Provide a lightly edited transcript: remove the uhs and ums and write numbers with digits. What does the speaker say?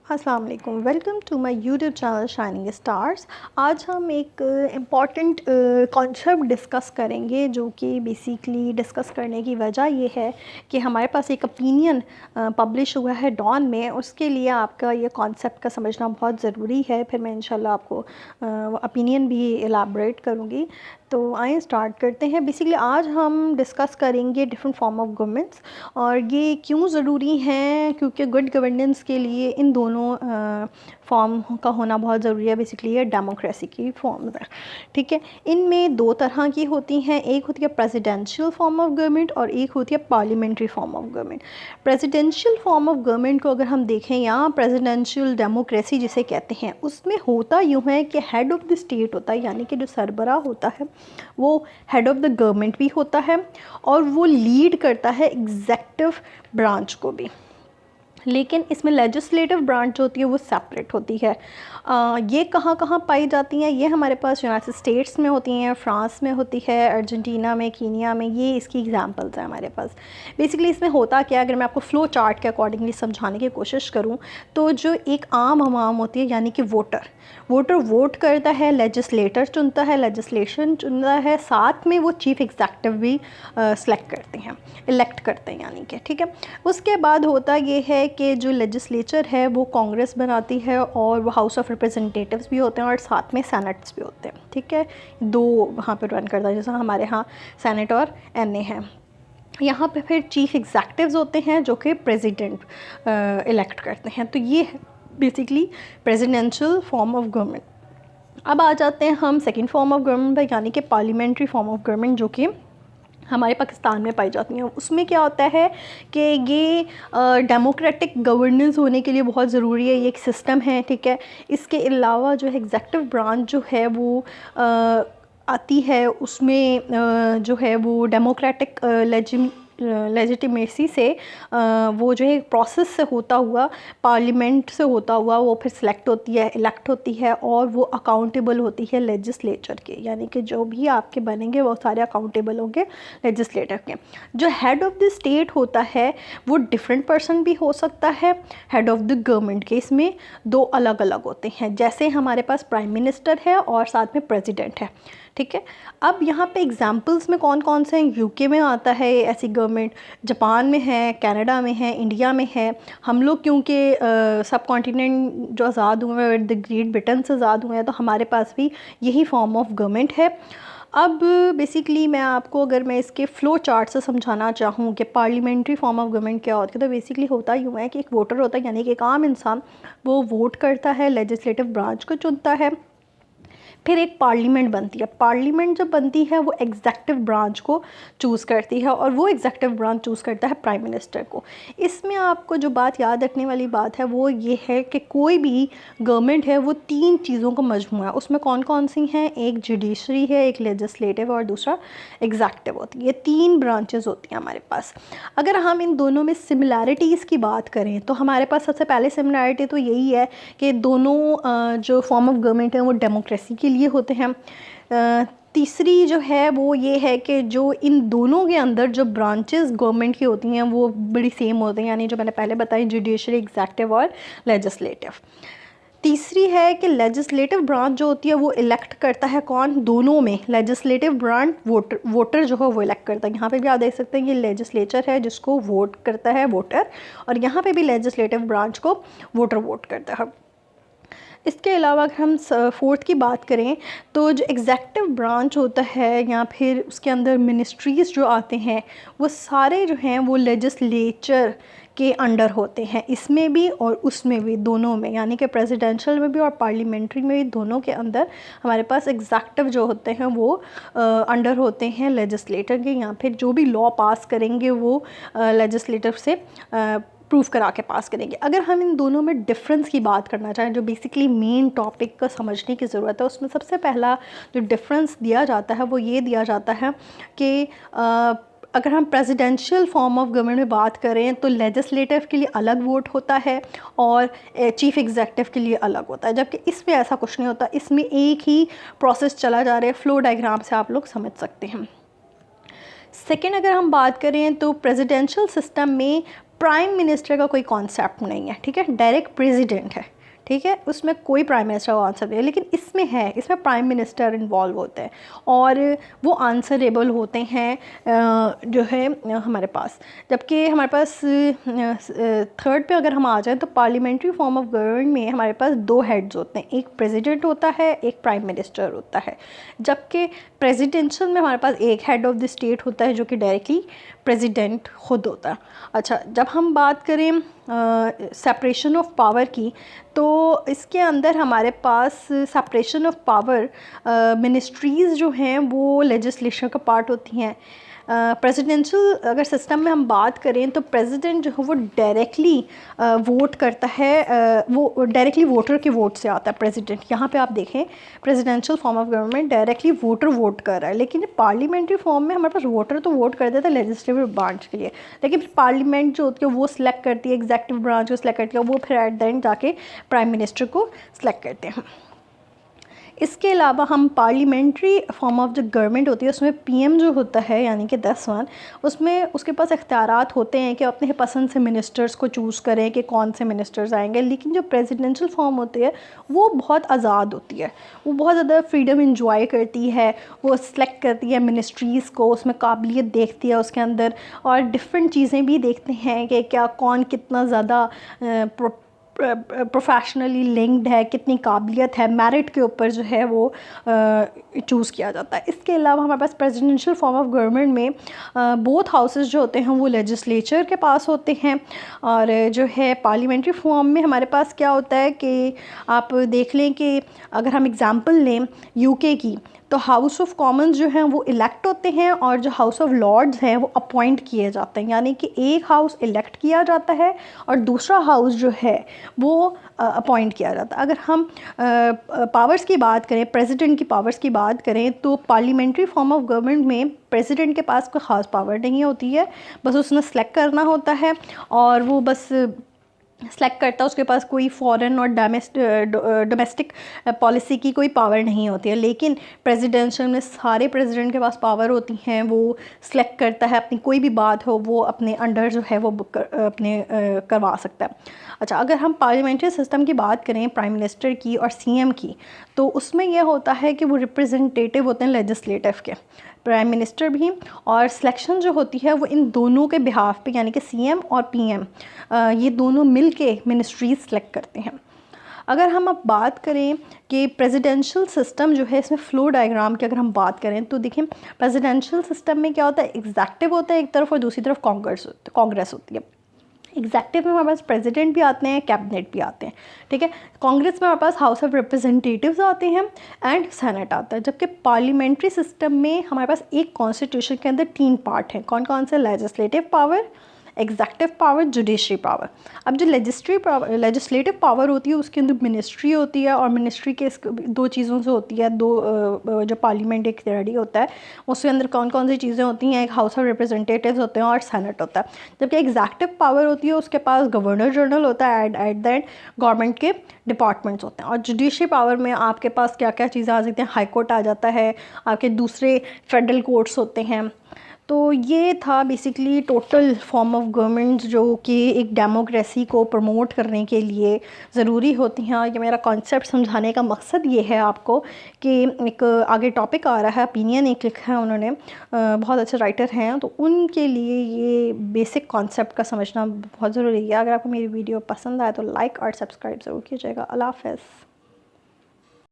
अस्सलाम वालेकुम, welcome to my YouTube channel shining stars. आज हम एक इम्पॉर्टेंट कॉन्सेप्ट डिस्कस करेंगे, जो कि बेसिकली डिस्कस करने की वजह ये है कि हमारे पास एक ओपिनियन पब्लिश हुआ है डॉन में। उसके लिए आपका ये कॉन्सेप्ट का समझना बहुत ज़रूरी है। फिर मैं इंशाल्लाह आपको ओपिनियन भी एलाबरेट करूँगी। तो आइए स्टार्ट करते हैं। बेसिकली आज हम डिस्कस करेंगे डिफरेंट फॉर्म ऑफ गवर्नमेंट्स, और ये क्यों ज़रूरी हैं, क्योंकि गुड गवर्नेंस के लिए इन दोनों फॉर्म का होना बहुत ज़रूरी है। बेसिकली ये डेमोक्रेसी की फॉर्म है, ठीक है। इनमें दो तरह की होती हैं, एक होती है प्रेसिडेंशियल फॉर्म ऑफ गवर्नमेंट और एक होती है parliamentary form of government. Presidential form of government को अगर हम देखें, या प्रेसिडेंशियल डेमोक्रेसी जिसे कहते हैं, उसमें होता यूँ है कि हेड ऑफ़ द स्टेट होता है, यानी कि जो सरबराह होता है वो हेड ऑफ़ द गवर्नमेंट भी होता है, और वो लीड करता है एग्जेक्टिव ब्रांच को भी। लेकिन इसमें लेजिस्लेटिव ब्रांच जो होती है वो सेपरेट होती है। ये कहाँ कहाँ पाई जाती हैं? ये हमारे पास यूनाइटेड स्टेट्स में होती हैं, फ्रांस में होती है, अर्जेंटीना में, कीनिया में। ये इसकी एग्जांपल्स हैं हमारे पास। बेसिकली इसमें होता क्या, अगर मैं आपको फ़्लो चार्ट के अकॉर्डिंगली समझाने की कोशिश करूँ, तो जो एक आम आवाम होती है, यानी कि वोटर वोट करता है, लेजिस्लेटर चुनता है, लेजिस्लेशन चुनता है, साथ में वो चीफ़ एग्जेक्टिव भी सेलेक्ट करते हैं, इलेक्ट करते हैं, यानी कि, ठीक है। उसके बाद होता ये है कि जो लेजिस्लेचर है वो कांग्रेस बनाती है, और वो हाउस ऑफ रिप्रेजेंटेटिव्स भी होते हैं, और साथ में सेनेट्स भी होते हैं, ठीक है। दो वहाँ पे रन करता है, जैसा हमारे यहाँ सेनेट और एनए है। यहाँ पे फिर चीफ़ एग्जेक्टिव्स होते हैं जो कि प्रेसिडेंट इलेक्ट करते हैं। तो ये है basically presidential form of government. अब आ जाते हैं हम सेकेंड फॉर्म ऑफ गवर्नमेंट पर, यानी कि पार्लियामेंट्री फॉर्म ऑफ गवर्नमेंट, जो कि हमारे पाकिस्तान में पाई जाती हैं। उसमें क्या होता है कि ये डेमोक्रेटिक गवर्नेंस होने के लिए बहुत ज़रूरी है, ये एक सिस्टम है, ठीक है। इसके अलावा जो है एग्जेक्टिव ब्रांच जो है वो आती है, उसमें जो है वो डेमोक्रेटिक लेजिटिमेसी से वो जो है प्रोसेस से होता हुआ, पार्लियामेंट से होता हुआ वो फिर सेलेक्ट होती है, इलेक्ट होती है, और वो अकाउंटेबल होती है लेजिस्लेचर के, यानी कि जो भी आपके बनेंगे वो सारे अकाउंटेबल होंगे लेजिस्लेटर के। जो हेड ऑफ़ द स्टेट होता है वो डिफरेंट पर्सन भी हो सकता है हेड ऑफ़ द गवर्नमेंट के। इसमें दो अलग अलग होते हैं, जैसे हमारे पास प्राइम मिनिस्टर है और साथ में प्रेसिडेंट है, ठीक है। अब यहाँ पे एग्जांपल्स में कौन कौन से हैं? यूके में आता है ऐसी गवर्नमेंट, जापान में है, कनाडा में है, इंडिया में है। हम लोग क्योंकि सब कॉन्टिनेंट जो आज़ाद हुए हैं, द ग्रेट ब्रिटेन से आज़ाद हुए हैं, तो हमारे पास भी यही फॉर्म ऑफ गवर्नमेंट है। अब बेसिकली मैं आपको, अगर मैं इसके फ़्लो चार्ट से समझाना चाहूँ कि पार्लियामेंट्री फॉर्म ऑफ गवर्नमेंट क्या होती है, तो बेसिकली होता यूँ है कि एक वोटर होता है, यानी कि एक आम इंसान, वो वोट करता है, लेजिस्लेटिव ब्रांच को चुनता है, फिर एक पार्लियामेंट बनती है। पार्लियामेंट जब बनती है वो एग्जेक्टिव ब्रांच को चूज़ करती है, और वो एग्जेक्टिव ब्रांच चूज़ करता है प्राइम मिनिस्टर को। इसमें आपको जो बात याद रखने वाली बात है वो ये है कि कोई भी गवर्नमेंट है वो तीन चीज़ों का मजमूआ है। उसमें कौन कौन सी हैं? एक जुडिशरी है, एक लेजिस्लेटिव, और दूसरा एग्जेक्टिव होती है। ये तीन ब्रांचेस होती हैं हमारे पास। अगर हम इन दोनों में सिमिलैरिटीज़ की बात करें, तो हमारे पास सबसे पहले सिमिलैरिटी तो यही है कि दोनों जो फॉर्म ऑफ गवर्नमेंट है वो डेमोक्रेसी के लिए होते हैं। तीसरी जो है वो ये है कि जो इन दोनों के अंदर जो ब्रांचेस गवर्नमेंट की होती हैं वो बड़ी सेम होते हैं, यानी जो मैंने पहले बताई, जुडिशरी, एग्जेक्टिव और लेजिस्लेटिव। तीसरी है कि लेजिस्लेटिव ब्रांच जो होती है वो इलेक्ट करता है कौन? दोनों में लेजिस्लेटिव ब्रांच वोटर जो है वो इलेक्ट करता है। यहाँ पे भी आप देख सकते हैं ये लेजिस्लेचर है जिसको वोट करता है वोटर, और यहाँ पे भी लेजिस्लेटिव ब्रांच को वोटर वोट करता है। इसके अलावा अगर हम फोर्थ की बात करें, तो जो एग्जेक्टिव ब्रांच होता है, या फिर उसके अंदर मिनिस्ट्रीज़ जो आते हैं, वो सारे जो हैं वो लेजिस्लेचर के अंडर होते हैं, इसमें भी और उसमें भी, दोनों में, यानी कि प्रेसिडेंशियल में भी और पार्लियामेंट्री में भी, दोनों के अंदर हमारे पास एग्जेक्टिव जो होते हैं वो अंडर होते हैं लेजिस्लेटर के, या फिर जो भी लॉ पास करेंगे वो लेजिस्लेटर से प्रूफ करा के पास करेंगे। अगर हम इन दोनों में डिफरेंस की बात करना चाहें, जो बेसिकली मेन टॉपिक का समझने की ज़रूरत है, उसमें सबसे पहला जो डिफरेंस दिया जाता है वो ये दिया जाता है कि अगर हम प्रेसिडेंशियल फॉर्म ऑफ गवर्नमेंट में बात करें तो लेजिस्लेटिव के लिए अलग वोट होता है और चीफ़ एग्जेक्टिव के लिए अलग होता है, जबकि इसमें ऐसा कुछ नहीं होता। इसमें एक ही प्रोसेस चला जा रहा है। फ़्लो डायग्राम से आप लोग समझ सकते हैं। सेकेंड, अगर हम बात करें तो प्रेसिडेंशियल सिस्टम में प्राइम मिनिस्टर का कोई कॉन्सेप्ट नहीं है, ठीक है, डायरेक्ट प्रेसिडेंट है, ठीक है, उसमें कोई प्राइम मिनिस्टर का आंसर नहीं है। लेकिन इसमें है, इसमें प्राइम मिनिस्टर इन्वॉल्व होते हैं और वो आंसरेबल होते हैं जो है हमारे पास। जबकि हमारे पास थर्ड पे अगर हम आ जाएं तो पार्लियामेंट्री फॉर्म ऑफ गवर्नमेंट में हमारे पास दो हेड्स होते हैं, एक प्रेसिडेंट होता है, एक प्राइम मिनिस्टर होता है। जबकि प्रेसिडेंशियल में हमारे पास एक हेड ऑफ द स्टेट होता है जो कि डायरेक्टली प्रेसिडेंट खुद होता है। अच्छा, जब हम बात करें सेपरेशन ऑफ पावर की, तो इसके अंदर हमारे पास सेपरेशन ऑफ पावर, मिनिस्ट्रीज़ जो हैं वो लेजिस्लेशन का पार्ट होती हैं। प्रेसिडेंशियल अगर सिस्टम में हम बात करें तो प्रेसिडेंट जो है वो डायरेक्टली वोट करता है, वो डायरेक्टली वोटर के वोट से आता है प्रेसिडेंट। यहाँ पे आप देखें presidential form of government directly voter vote कर रहा है, लेकिन पार्लियामेंट्री फॉर्म में हमारे पास वोटर तो वोट कर देता है लेजिस्लेटिव ब्रांच के लिए, लेकिन फिर पार्लियामेंट जो होती है वो सिलेक्ट करती है, एग्जेक्टिव ब्रांच को सिलेक्ट करती है, वो फिर एट द एंड जाके प्राइम मिनिस्टर को सिलेक्ट करते हैं। इसके अलावा हम पार्लियामेंट्री फॉर्म ऑफ जो गवर्नमेंट होती है उसमें पीएम जो होता है यानी कि 10 उसमें उसके पास इख्तियारात होते हैं कि अपने पसंद से मिनिस्टर्स को चूज़ करें कि कौन से मिनिस्टर्स आएंगे। लेकिन जो प्रेसिडेंशियल फॉर्म होती है वो बहुत आज़ाद होती है, वो बहुत ज़्यादा फ्रीडम इंजॉय करती है, वो सिलेक्ट करती है मिनिस्ट्रीज़ को, उसमें काबिलियत देखती है उसके अंदर, और डिफरेंट चीज़ें भी देखते हैं कि क्या कौन कितना ज़्यादा प्रोफेशनली लिंक्ड है, कितनी काबिलियत है, मेरिट के ऊपर जो है वो चूज़ किया जाता है। इसके अलावा हमारे पास प्रेसिडेंशियल फॉर्म ऑफ गवर्नमेंट में बोथ हाउसेस जो होते हैं वो लेजिस्लेचर के पास होते हैं, और जो है पार्लियामेंट्री फॉर्म में हमारे पास क्या होता है कि आप देख लें कि अगर हम एग्ज़ाम्पल लें यूके की, तो हाउस ऑफ कॉमन्स जो हैं वो इलेक्ट होते हैं और जो हाउस ऑफ लॉर्ड्स हैं वो अपॉइंट किए जाते हैं, यानी कि एक हाउस इलेक्ट किया जाता है और दूसरा हाउस जो है वो अपॉइंट किया जाता है। अगर हम पावर्स की बात करें, प्रेसिडेंट की पावर्स की बात करें, तो पार्लियामेंट्री फॉर्म ऑफ गवर्नमेंट में प्रेसिडेंट के पास कोई ख़ास पावर नहीं होती है, बस उसने सेलेक्ट करना होता है और वो बस सेलेक्ट करता है, उसके पास कोई फॉरेन और डोमेस्टिक पॉलिसी की कोई पावर नहीं होती है। लेकिन प्रेसिडेंशियल में सारे प्रेसिडेंट के पास पावर होती हैं, वो सेलेक्ट करता है, अपनी कोई भी बात हो वो अपने अंडर जो है वो अपने करवा सकता है। अच्छा, अगर हम पार्लियामेंट्री सिस्टम की बात करें प्राइम मिनिस्टर की और सीएम की, तो उसमें यह होता है कि वो रिप्रेजेंटेटिव होते हैं लेजिस्लेटिव के, प्राइम मिनिस्टर भी, और सिलेक्शन जो होती है वो इन दोनों के बिहाफ पे यानी कि सीएम और पीएम ये दोनों मिल के मिनिस्ट्रीज सेलेक्ट करते हैं। अगर हम अब बात करें कि प्रेसिडेंशियल सिस्टम जो है, इसमें फ्लो डायग्राम की अगर हम बात करें तो देखिए प्रेसिडेंशियल सिस्टम में क्या होता है, एग्जेक्टिव होता है एक तरफ और दूसरी तरफ कांग्रेस होती है। एग्जेक्टिव में हमारे पास प्रेसिडेंट भी आते हैं, कैबिनेट भी आते हैं, ठीक है। कांग्रेस में हमारे पास हाउस ऑफ रिप्रेजेंटेटिव्स आते हैं एंड सेनेट आता है। जबकि पार्लियामेंट्री सिस्टम में हमारे पास एक कॉन्स्टिट्यूशन के अंदर 3 पार्ट हैं, कौन कौन से, legislative power, executive power, judiciary power. अब जो लेजिस्लेटिव पावर होती है उसके अंदर मिनिस्ट्री होती है, और मिनिस्ट्री के 2 चीज़ों से होती है, जो पार्लियामेंट एक रेडी होता है उसके अंदर कौन कौन सी चीज़ें होती हैं, एक हाउस ऑफ रिप्रेजेंटेटिव्स होते हैं और सेनेट होता है। जबकि एग्जेक्टिव पावर होती है उसके पास गवर्नर जनरल होता है, एट द एंड गवर्नमेंट के डिपार्टमेंट्स होते हैं। और जुडिशरी पावर में आपके पास क्या क्या चीज़ें आ सकती हैं, हाई कोर्ट आ जाता है, आपके दूसरे फेडरल कोर्ट्स होते हैं। तो ये था basically total form of government जो कि एक डेमोक्रेसी को प्रमोट करने के लिए ज़रूरी होती हैं। ये मेरा कॉन्सेप्ट समझाने का मकसद ये है आपको कि एक आगे टॉपिक आ रहा है, ओपिनियन एक लिखा है उन्होंने, बहुत अच्छे राइटर हैं, तो उनके लिए ये बेसिक कॉन्सेप्ट का समझना बहुत ज़रूरी है। अगर आपको मेरी वीडियो पसंद आए तो लाइक और सब्सक्राइब ज़रूर कीजिएगा। अल्लाह हाफ़िज़।